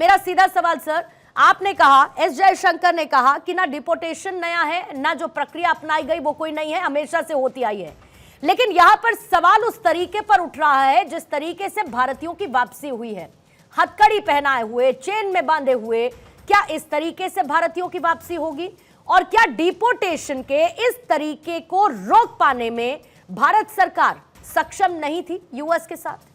मेरा सीधा सवाल सर, आपने कहा, एस जयशंकर ने कहा कि ना डिपोटेशन नया है, ना जो प्रक्रिया अपनाई गई वो कोई नहीं है, हमेशा से होती आई है। लेकिन यहां पर सवाल उस तरीके पर उठ रहा है जिस तरीके से भारतीयों की वापसी हुई है, हथकड़ी पहनाए हुए, चेन में बांधे हुए। क्या इस तरीके से भारतीयों की वापसी होगी? और क्या डिपोटेशन के इस तरीके को रोक पाने में भारत सरकार सक्षम नहीं थी यूएस के साथ?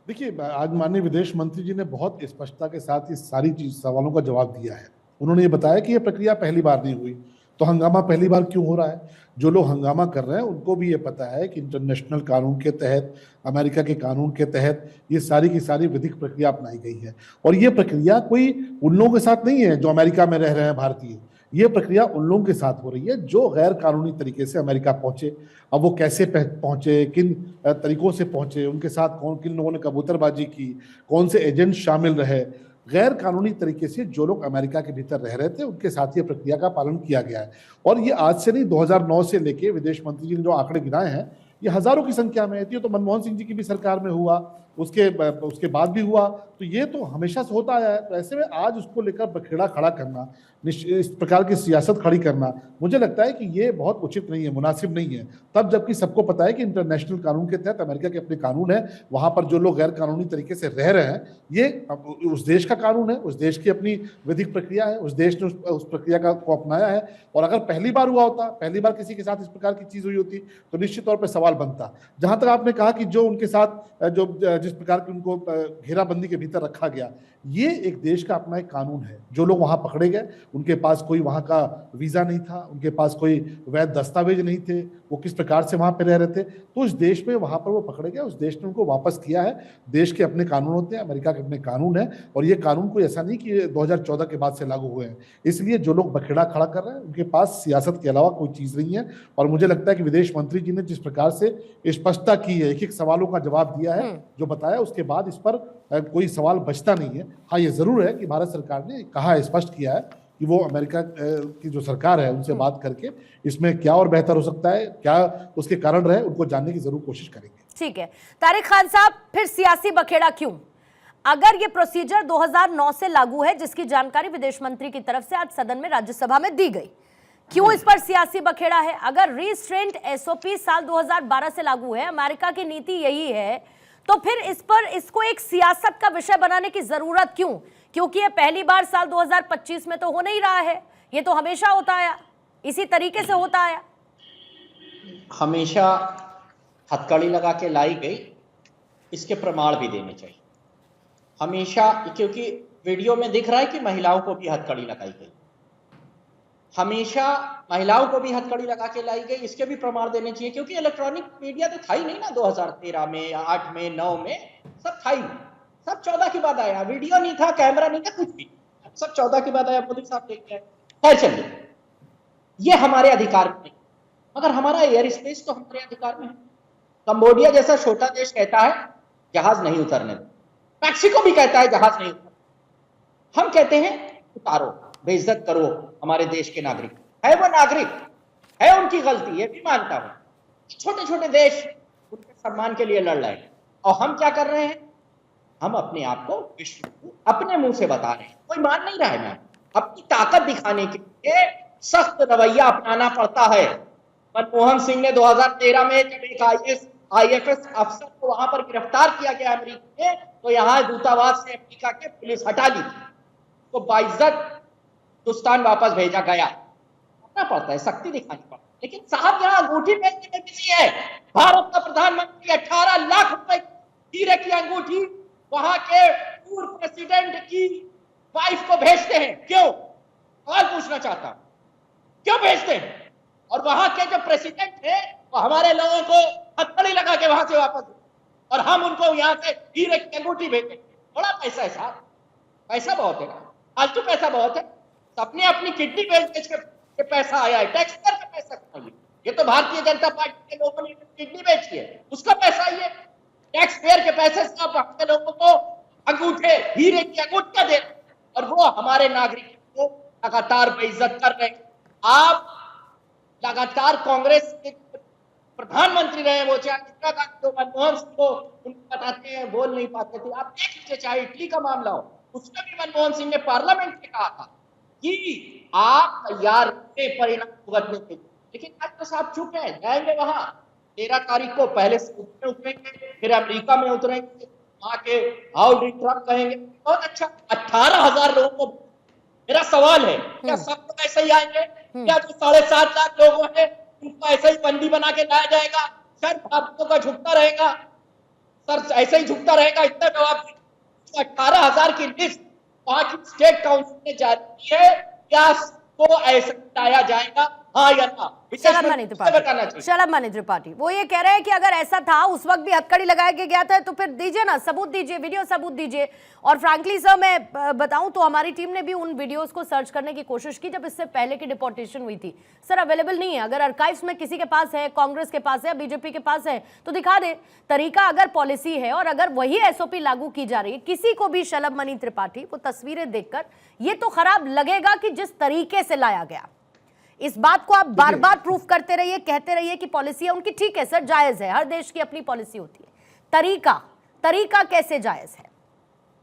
देखिए, आज माननीय विदेश मंत्री जी ने बहुत स्पष्टता के साथ इस सारी सवालों का जवाब दिया है। उन्होंने ये बताया कि यह प्रक्रिया पहली बार नहीं हुई, तो हंगामा पहली बार क्यों हो रहा है? जो लोग हंगामा कर रहे हैं उनको भी ये पता है कि इंटरनेशनल कानून के तहत, अमेरिका के कानून के तहत ये सारी की सारी विधिक प्रक्रिया अपनाई गई है। और ये प्रक्रिया कोई उन लोगों के साथ नहीं है जो अमेरिका में रह रहे हैं भारतीय। ये प्रक्रिया उन लोगों के साथ हो रही है जो गैर कानूनी तरीके से अमेरिका पहुंचे। अब वो कैसे पहुंचे, किन तरीकों से पहुंचे, उनके साथ किन लोगों ने कबूतरबाजी की, कौन से एजेंट शामिल रहे, गैर कानूनी तरीके से जो लोग अमेरिका के भीतर रह रहे थे उनके साथ ये प्रक्रिया का पालन किया गया है। और ये आज से नहीं, 2009 से लेके विदेश मंत्री जी ने जो आंकड़े गिनाए हैं, ये हजारों की संख्या में है। तो मनमोहन सिंह जी की भी सरकार में हुआ, उसके बाद भी हुआ, तो ये तो हमेशा से होता आया है। तो ऐसे में आज उसको लेकर बखेड़ा खड़ा करना, इस प्रकार की सियासत खड़ी करना, मुझे लगता है कि ये बहुत उचित नहीं है, मुनासिब नहीं है। तब जबकि सबको पता है कि इंटरनेशनल कानून के तहत अमेरिका के अपने कानून है, वहां पर जो लोग गैर कानूनी तरीके से रह रहे हैं, ये उस देश का कानून है, उस देश की अपनी विधिक प्रक्रिया है, उस देश ने उस प्रक्रिया को अपनाया है। और अगर पहली बार हुआ होता, पहली बार किसी के साथ इस प्रकार की चीज हुई होती, तो निश्चित तौर पर सवाल बनता। जहां तक आपने कहा कि जो उनके साथ जिस प्रकार की उनको घेराबंदी के भीतर रखा गया, ये एक देश का अपना एक कानून है। जो लोग वहां पकड़े गए, उनके पास कोई वहां का वीजा नहीं था, उनके पास कोई वैध दस्तावेज नहीं थे, वो किस प्रकार से वहां पर रह रहे थे, तो उस देश में वहां पर वो पकड़े गए, उस देश ने उनको वापस किया है। देश के अपने कानून होते हैं, अमेरिका के अपने कानून है, और ये कानून कोई ऐसा नहीं कि 2014 के बाद से लागू हुए हैं। इसलिए जो लोग बखेड़ा खड़ा कर रहे हैं उनके पास सियासत के अलावा कोई चीज नहीं है। और मुझे लगता है कि विदेश मंत्री जी ने जिस प्रकार से स्पष्टता की है, एक एक सवालों का जवाब दिया है, जो बताया, उसके बाद इस पर कोई सवाल बचता नहीं है। हाँ, ये जरूर है कि भारत सरकार ने कहा, स्पष्ट किया है कि वो अमेरिका की जो सरकार है उनसे बात करके इसमें क्या और बेहतर हो सकता है, क्या उसके कारण रहे, उनको जानने की जरूर कोशिश करेंगे। ठीक है तारिक खान साहब, फिर सियासी बखेड़ा क्यों? अगर ये प्रोसीजर 2009 से लागू है, जिसकी जानकारी विदेश मंत्री की तरफ से आज सदन में राज्यसभा में दी गई, क्यों इस पर सियासी बखेड़ा है? अगर रिस्ट्रेंट एसओपी साल 2012 से लागू है, अमेरिका की नीति यही है, तो फिर इसको एक सियासत का विषय बनाने की जरूरत क्यों? क्योंकि ये पहली बार साल 2025 में तो हो नहीं रहा है, ये तो हमेशा होता आया, इसी तरीके से होता आया। हमेशा हथकड़ी लगा के लाई गई, इसके प्रमाण भी देने चाहिए हमेशा, क्योंकि वीडियो में दिख रहा है कि महिलाओं को भी हथकड़ी लगाई गई, हमेशा महिलाओं को भी हथकड़ी लगा के लाई गई, इसके भी प्रमाण देने चाहिए। क्योंकि इलेक्ट्रॉनिक मीडिया तो था ही नहीं ना 2013 में, 8 में, 9 में, सब था ही नहीं। सब 14 के बाद आया, वीडियो नहीं था, कैमरा नहीं था, कुछ भी, सब 14 के बाद आया, मोदी साहब लेके आए। खैर चलिए, ये हमारे अधिकार में नहीं, मगर हमारा एयर स्पेस तो हमारे अधिकार में है। कंबोडिया जैसा छोटा देश कहता है जहाज नहीं उतरने दो, मैक्सिको भी कहता है जहाज नहीं उतरने, हम कहते हैं उतारो, बेइज्जत करो हमारे देश के नागरिक। है वो नागरिक, है उनकी गलती, ये भी मानता हूं। छोटे छोटे देश उनके सम्मान के लिए लड़ रहे हैं, और हम क्या कर रहे हैं? हम अपने आप को विश्व को अपने मुंह से बता रहे हैं, कोई मान नहीं रहा है। मैं अपनी ताकत दिखाने के लिए सख्त रवैया अपनाना पड़ता है। मनमोहन सिंह ने 2013 में जब एक IFS अफसर को वहां पर गिरफ्तार किया गया अमेरिका में, तो यहाँ दूतावास से अमेरिका के पुलिस हटा ली, तो बाइज्जत हिंदुस्तान वापस भेजा गया। करना पड़ता है, शक्ति दिखानी पड़ती है। लेकिन साहब यहाँ अंगूठी बेचने में बिजी है। भारत का प्रधानमंत्री 18 लाख रुपए हीरे की अंगूठी वहां के पूर्व प्रेसिडेंट की वाइफ को भेजते हैं। क्यों? सवाल पूछना चाहता हूं, क्यों भेजते हैं? और वहां के जो प्रेसिडेंट है वो हमारे लोगों को हथकड़ी लगा के वहां से वापस, और हम उनको यहाँ से हीरे की अंगूठी भेजते हैं। बड़ा पैसा है साहब, पैसा बहुत है ना, फालतू पैसा बहुत है। सबने अपनी किडनी बेच के पैसा आया है, टैक्स पेयर का पैसा खाइए। ये तो भारतीय जनता पार्टी के लोगों ने किडनी बेची है, उसका पैसा ये टैक्स पेयर के पैसे से आप अपने लोगों को अंगूठे, हीरे की अंगूठियां दे, और वो हमारे नागरिकों को लगातार बेइज्जत कर रहे हैं। आप लगातार कांग्रेस के प्रधानमंत्री रहे वो, चाहे इंदिरा गांधी हो, मनमोहन सिंह हो, उनको बताते हैं बोल नहीं पाते थे। आप देख लीजिए, चाहे इटली का मामला हो, उसमें भी मनमोहन सिंह ने पार्लियामेंट में कहा था कि आप तैयार रहे परिणाम भुगतने के लिए, लेकिन आज तो साहब चुप है। जाएंगे वहां 13 तारीख को, पहले सऊदी में उतरेंगे, फिर अमेरिका में उतरेंगे, वहां के हाउडी ट्रम्प कहेंगे। बहुत अच्छा, 18,000 लोगों को। मेरा सवाल है, क्या सब लोग ऐसे ही आएंगे? क्या जो 7.5 लाख लोग हैं उनको ऐसे ही बंदी बना के लाया जाएगा? सर भारतीयों का झुकता रहेगा, सर ऐसे ही झुकता रहेगा? इतना जवाब दीजिए। 18,000 की लिस्ट वहां की स्टेट काउंसिल ने जारी की है, क्या को ऐसे लाया जाएगा, हाँ या ना? शलभ मणि त्रिपाठी वो ये कह रहे हैं कि अगर ऐसा था उस वक्त भी हथकड़ी लगा के गया था तो फिर दीजिए ना, सबूत दीजिए, वीडियो सबूत दीजिए। और फ्रैंकली सर मैं बताऊं तो हमारी टीम ने भी उन वीडियोस को सर्च करने की कोशिश की जब इससे पहले की डिपोर्टेशन हुई थी। सर अवेलेबल नहीं है, अगर आर्काइव्स में किसी के पास है, कांग्रेस के पास है, बीजेपी के पास है तो दिखा दे। तरीका अगर पॉलिसी है और अगर वही एसओपी लागू की जा रही है, किसी को भी शलभ मणि त्रिपाठी वो तस्वीरें देखकर ये तो खराब लगेगा कि जिस तरीके से लाया गया। इस बात को आप बार बार प्रूफ करते रहिए, कहते रहिए कि पॉलिसी है उनकी, ठीक है सर, जायज है, हर देश की अपनी पॉलिसी होती है। तरीका कैसे जायज है?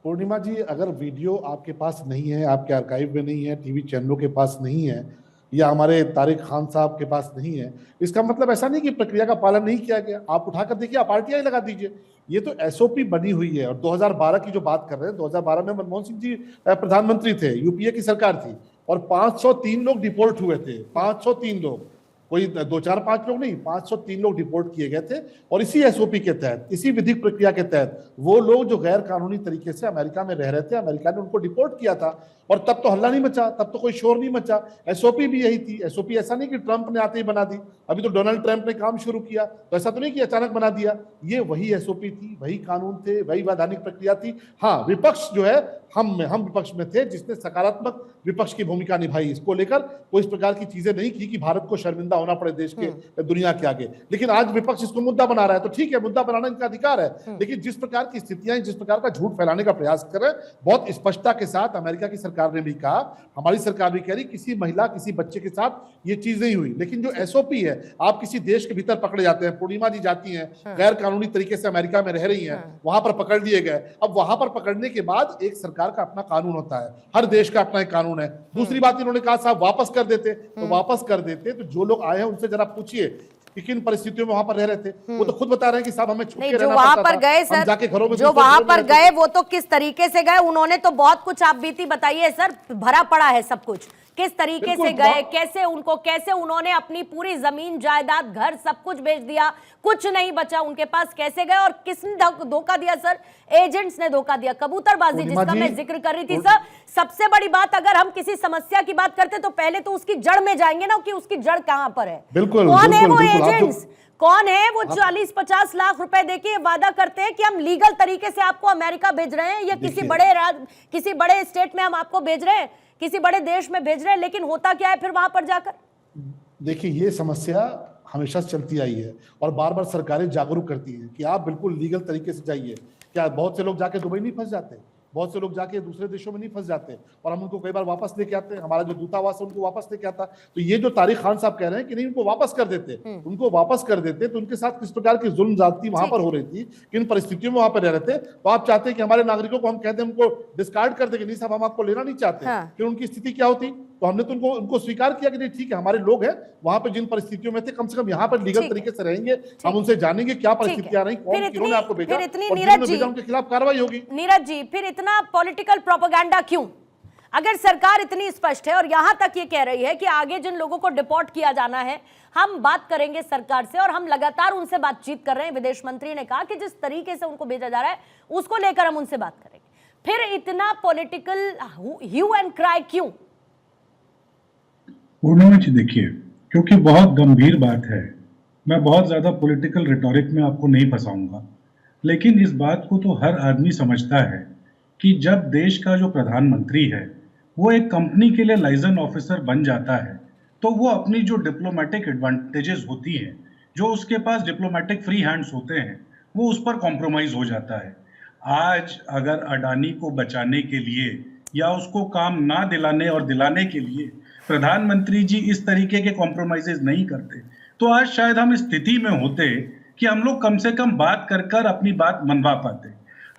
पूर्णिमा जी, अगर वीडियो आपके पास नहीं है, आपके आर्काइव में नहीं है, टीवी चैनलों के पास नहीं है, या हमारे तारिक खान साहब के पास नहीं है, इसका मतलब ऐसा नहीं कि प्रक्रिया का पालन नहीं किया गया। आप उठाकर देखिए, आप आरटीआई लगा दीजिए। ये तो एसओपी बनी हुई है। और 2012 की जो बात कर रहे हैं, 2012 में मनमोहन सिंह जी प्रधानमंत्री थे, यूपीए की सरकार थी, और 503 लोग डिपोर्ट हुए थे। 503 लोग, कोई 2, 4, 5 लोग नहीं, 503 लोग डिपोर्ट किए गए थे। और इसी एसओपी के तहत, इसी विधिक प्रक्रिया के तहत वो लोग जो गैर कानूनी तरीके से अमेरिका में रह रहे थे, अमेरिका ने उनको डिपोर्ट किया था। और तब तो हल्ला नहीं मचा, तब तो कोई शोर नहीं मचा। एसओपी भी यही थी। एसओपी ऐसा नहीं कि ट्रंप ने आते ही बना दी, अभी तो डोनाल्ड ट्रंप ने काम शुरू किया, तो ऐसा तो नहीं कि अचानक बना दिया। ये वही एसओपी थी, वही कानून थे, वही वैधानिक प्रक्रिया थी। हाँ, विपक्ष जो है, हम विपक्ष में थे जिसने सकारात्मक विपक्ष की भूमिका निभाई। इसको लेकर कोई इस प्रकार की चीजें नहीं की कि भारत को शर्मिंदा होना पड़े देश के, दुनिया के आगे। लेकिन आज विपक्ष इसको मुद्दा बना रहा है, तो ठीक है, मुद्दा बनाना इनका अधिकार है। लेकिन जिस प्रकार की स्थितियां, जिस प्रकार का झूठ फैलाने का प्रयास कर रहे हैं, बहुत स्पष्टता के साथ अमेरिका की सरकार ने भी कहा, हमारी सरकार भी कह रही, किसी महिला, किसी बच्चे के साथ ये चीज नहीं हुई। लेकिन जो एसओपी है, आप किसी देश के भीतर पकड़े जाते हैं, पूर्णिमा जी जाती हैं, गैर कानूनी तरीके से अमेरिका में रह रही हैं, वहां पर पकड़ लिए गए। अब वहां पर पकड़ने के बाद एक सरकार का अपना कानून होता है, हर देश का अपना एक कानून है। दूसरी बात इन्होंने कहा साहब वापस कर देते, तो वापस कर देते तो जो लोग आए हैं उनसे जरा पूछिए कि किन परिस्थितियों में वहां पर रह रहे थे। वो तो खुद बता रहे हैं कि साहब हमें छुप के रहना पड़ता था। जो वहां पर गए सर, जाके घरों में, जो वहां पर गए वो तो किस तरीके से गए, उन्होंने तो बहुत कुछ आप बीती बताइए सर, भरा पड़ा है सब कुछ। किस तरीके से गए, कैसे उन्होंने अपनी पूरी जमीन जायदाद घर सब कुछ बेच दिया, कुछ नहीं बचा उनके पास, कैसे गए और किसने धोखा दिया सर? एजेंट्स ने धोखा दिया, कबूतरबाजी जिसका मैं जिक्र कर रही थी सर। सबसे बड़ी बात, अगर हम किसी समस्या की बात करते तो पहले तो उसकी जड़ में जाएंगे ना, कि उसकी जड़ कहां पर है। कौन है वो एजेंट्स, कौन है वो 40-50 लाख रुपए देके वादा करते हैं कि हम लीगल तरीके से आपको अमेरिका भेज रहे हैं, या किसी बड़े स्टेट में हम आपको भेज रहे हैं, किसी बड़े देश में भेज रहे हैं, लेकिन होता क्या है फिर वहां पर जाकर? देखिए, ये समस्या हमेशा से चलती आई है और बार बार सरकारें जागरूक करती हैं कि आप बिल्कुल लीगल तरीके से जाइए। क्या बहुत से लोग जाके दुबई नहीं फंस जाते? बहुत से लोग जाके दूसरे देशों में नहीं फंस जाते, और हम उनको कई बार वापस लेके आते हैं। हमारा जो दूतावास है उनको वापस लेके आता। तो ये जो तारिक खान साहब कह रहे हैं कि नहीं, उनको वापस कर देते, तो उनके साथ किस प्रकार की जुल्म ज्यादती वहां पर हो रही थी, किन परिस्थितियों में वहां पर रह रहे थे। तो आप चाहते हैं कि हमारे नागरिकों को हम कहते हैं उनको डिस्कार्ड कर देंगे, नहीं साहब हम आपको लेना नहीं चाहते। फिर उनकी स्थिति क्या होती? तो हमने तो उनको स्वीकार किया कि नहीं ठीक है, हमारे लोग हैं वहां पर जिन परिस्थितियों में थे, कम से कम यहाँ पर लीगल तरीके से रहेंगे, हम उन्से जानेंगे क्या परिस्थितियां रही, कौन किन्होंने आपको भेजा, उनके खिलाफ कार्रवाई होगी। नीरज जी, फिर इतना पॉलिटिकल प्रोपेगेंडा क्यों? अगर सरकार इतनी स्पष्ट है और यहां तक ये कह रही है कि आगे जिन लोगों को डिपोर्ट किया जाना है, हम बात करेंगे सरकार से, और हम लगातार उनसे बातचीत कर रहे हैं। विदेश मंत्री ने कहा कि जिस तरीके से उनको भेजा जा रहा है उसको लेकर हम उनसे बात करेंगे। फिर इतना पॉलिटिकल ह्यू एंड क्राई क्यों? पूर्णिमा जी देखिए, क्योंकि बहुत गंभीर बात है, मैं बहुत ज्यादा पॉलिटिकल रिटोरिक में आपको नहीं फंसाऊंगा, लेकिन इस बात को तो हर आदमी समझता है कि जब देश का जो प्रधानमंत्री है वो एक कंपनी के लिए लाइजन ऑफिसर बन जाता है, तो वो अपनी जो डिप्लोमेटिक एडवांटेजेस होती हैं, जो उसके पास डिप्लोमेटिक फ्री हैंड्स होते हैं, वो उस पर कॉम्प्रोमाइज हो जाता है। आज अगर अडानी को बचाने के लिए या उसको काम ना दिलाने और दिलाने के लिए प्रधानमंत्री जी इस तरीके के कॉम्प्रोमाइजेस नहीं करते, तो आज शायद हम इस स्थिति में होते कि हम लोग कम से कम बात कर कर अपनी बात मनवा पाते।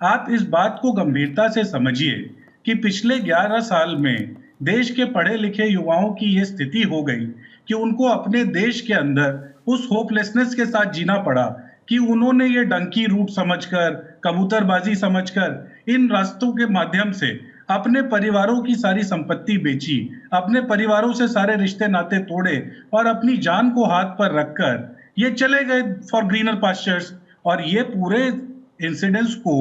आप इस बात को गंभीरता से समझिए कि पिछले 11 साल में देश के पढ़े लिखे युवाओं की ये स्थिति हो गई कि उनको अपने देश के अंदर उस होपलेसनेस के साथ जीना पड़ा कि उन्होंने ये डंकी रूट समझकर, कबूतरबाजी समझकर इन रास्तों के माध्यम से अपने परिवारों की सारी संपत्ति बेची, अपने परिवारों से सारे रिश्ते नाते तोड़े और अपनी जान को हाथ पर रखकर ये चले गए फॉर ग्रीनर पास्चर्स। और ये पूरे इंसिडेंट्स को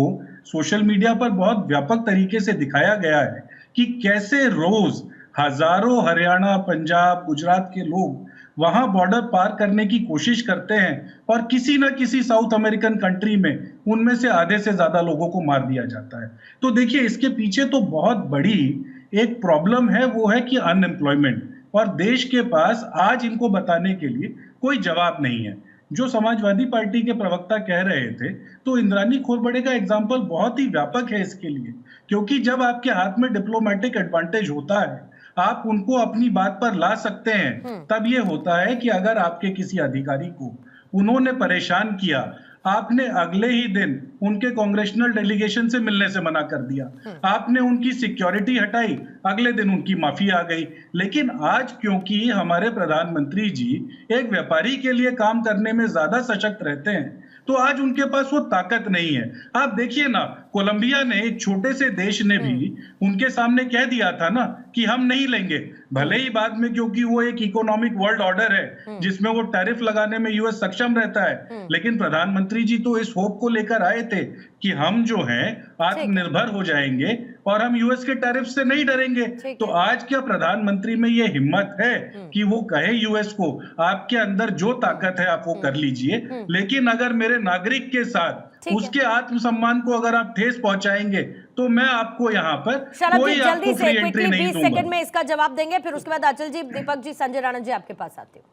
सोशल मीडिया पर बहुत व्यापक तरीके से दिखाया गया है कि कैसे रोज हजारों हरियाणा, पंजाब, गुजरात के लोग वहां बॉर्डर पार करने की कोशिश करते हैं और किसी न किसी साउथ अमेरिकन कंट्री में उनमें से आधे से ज्यादा लोगों को मार दिया जाता है। तो देखिए, इसके पीछे तो बहुत बड़ी एक प्रॉब्लम है, वो है कि अनएम्प्लॉयमेंट, और देश के पास आज इनको बताने के लिए कोई जवाब नहीं है। जो समाजवादी पार्टी के प्रवक्ता कह रहे थे, तो इंद्राणी खोरबड़े का एग्जाम्पल बहुत ही व्यापक है इसके लिए, क्योंकि जब आपके हाथ में डिप्लोमेटिक एडवांटेज होता है, आप उनको अपनी बात पर ला सकते हैं। तब ये होता है कि अगर आपके किसी अधिकारी को उन्होंने परेशान किया, आपने अगले ही दिन उनके कांग्रेशनल डेलीगेशन से मिलने से मना कर दिया, आपने उनकी सिक्योरिटी हटाई, अगले दिन उनकी माफी आ गई। लेकिन आज क्योंकि हमारे प्रधानमंत्री जी एक व्यापारी के लिए काम करने में ज्यादा सशक्त रहते हैं, तो आज उनके पास वो ताकत नहीं है। आप देखिए ना, कोलंबिया ने, एक छोटे से देश ने भी उनके सामने कह दिया था ना कि हम नहीं लेंगे, भले ही बाद में क्योंकि वो एक इकोनॉमिक वर्ल्ड ऑर्डर है जिसमें वो टैरिफ लगाने में यूएस सक्षम रहता है, लेकिन प्रधानमंत्री जी तो इस होप को लेकर आए थे कि हम जो हैं आत्मनिर्भर हो जाएंगे और हम यूएस के टैरिफ से नहीं डरेंगे। तो आज क्या प्रधानमंत्री में ये हिम्मत है कि वो कहे यूएस को, आपके अंदर जो ताकत है आप वो कर लीजिए, लेकिन अगर मेरे नागरिक के साथ उसके आत्मसम्मान को अगर आप ठेस पहुंचाएंगे तो मैं आपको यहाँ पर कोई आपको फ्री एंट्री नहीं दूंगा। 20 सेकंड में इसका जवाब देंगे, फिर उसके बाद अचल जी, दीपक जी, संजय राणा जी आपके पास आते हो।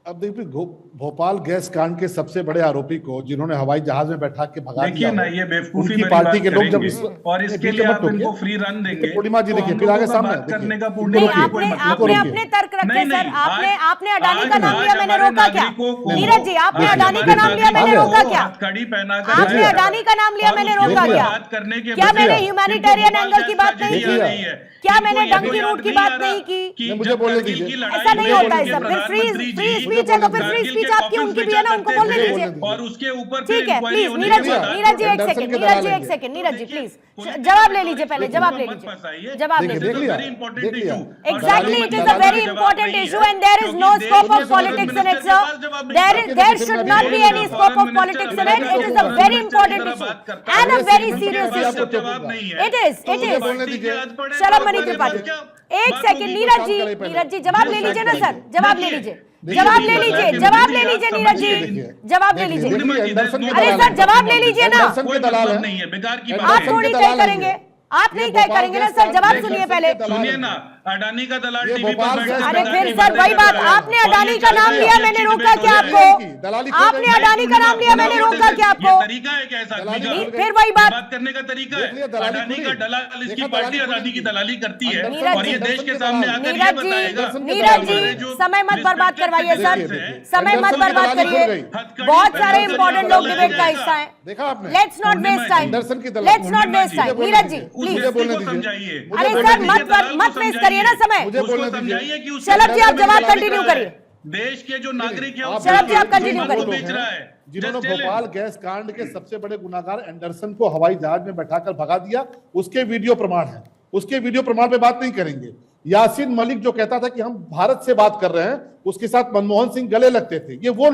अब देखिए, भोपाल गैस कांड के सबसे बड़े आरोपी को जिन्होंने हवाई जहाज में बैठा के भगा दिया, ना ये बेवकूफी उनकी पार्टी के लोग जब और इसके लिए आप इनको फ्री रन देंगे, पूर्णिमा जी देखिए, फिर आगे सामने करने का आपने अपने तर्क रखे सर, आपने अडानी का नाम लिया, मैंने रोका क्या? नीरज जी, आपने अडानी का नाम लिया, मैंने रोका क्या? कड़ी पहना आपने अडानी का नाम लिया, मैंने रोका क्या? क्या मैंने ह्यूमैनिटेरियन एंगल की बात नहीं की? क्या मैंने डंकी रूट की बात नहीं की? मुझे बोलने दीजिए। ऐसा नहीं होता है सर, फिर फ्री स्पीच है तो फिर फ्री स्पीच आपकी उनकी भी है ना, उनको बोलने दीजिए। और उसके ऊपर ठीक है, प्लीज नीरज जी एक सेकंड, नीरज जी प्लीज जवाब ले लीजिए, पहले जवाब ले लीजिए, जवाब ले लीजिए। Exactly, it is a very important issue and there is no scope of politics in it, sir. There should not be any scope of politics in it. It is a very important issue and a very serious issue. It is. शलभ त्रिपाठी, एक second, Neeraj ji जवाब ले लीजिए ना sir, जवाब ले लीजिए नीरज जी, जवाब ले लीजिए। अरे सर जवाब ले लीजिए ना, आप थोड़ी तय करेंगे, आप नहीं तय करेंगे ना सर, जवाब सुनिए पहले। सुनिए ना, अडानी का दलाल टीवी पर बैठा, अरे फिर सर वही बात, आपने अडानी का नाम लिया, मैंने रोका क्या आपको? आपने अडानी का नाम लिया, मैंने रोका क्या आपको? तरीका है क्या ऐसा आदमी का? फिर वही बात करने का तरीका है। अडानी का दलाल, इसकी पार्टी अडानी की दलाली करती है और ये देश के सामने आकर ये बताएगा। नीरज जी समय मत बर्बाद करवाइए सर, समय मत बर्बाद करिए, बहुत सारे इंपॉर्टेंट लोग डिबेट का हिस्सा है। Let's not waste time, let's not waste time. Neeraj ji please समझाइए। अरे सर मत वेस्ट करिए ना समय। समझाइए कि शलभ जी आप जवाब कंटिन्यू करिए। देश के जो नागरिक हैं शलभ जी आप कंटिन्यू करिए। बेच रहा है, जिन्होंने भोपाल गैस कांड के सबसे बड़े गुनाहगार एंडरसन को हवाई जहाज में बैठाकर भगा दिया, उसके वीडियो प्रमाण है, उसके वीडियो प्रमाण पे बात नहीं करेंगे। यासीन मलिक जो कहता था कि हम भारत से बात कर रहे हैं, उसके साथ मनमोहन सिंह गले लगते थे, ये वो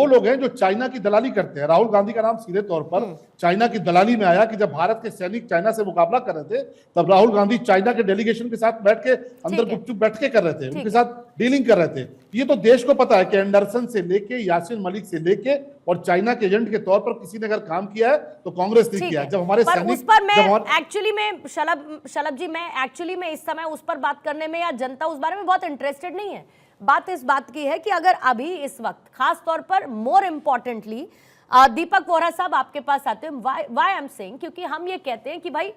लोग हैं जो चाइना की दलाली करते हैं। राहुल गांधी का नाम सीधे तौर पर चाइना की दलाली में आया कि जब भारत के सैनिक चाइना से मुकाबला कर रहे थे, तब राहुल गांधी चाइना के डेलीगेशन के साथ बैठ के अंदर गुपचुप बैठ के कर रहे थे, उनके साथ डीलिंग कर रहे थे। ये तो देश को पता है कि एंडरसन से लेके यासीन मलिक से लेके और चाइना के एजेंट के तौर पर किसी ने अगर काम किया है तो कांग्रेस ने किया। जब हमारे उस पर मैं एक्चुअली में शलभ जी, मैं एक्चुअली में इस समय उस पर बात करने में या जनता उस बारे में बहुत इंटरेस्टेड नहीं है। बात इस बात की है कि अगर अभी इस वक्त खास तौर पर मोर इम्पोर्टेंटली दीपक वोरा साहब आपके पास आते हैं, व्हाई आई एम सेइंग, क्योंकि हम ये कहते हैं कि भाई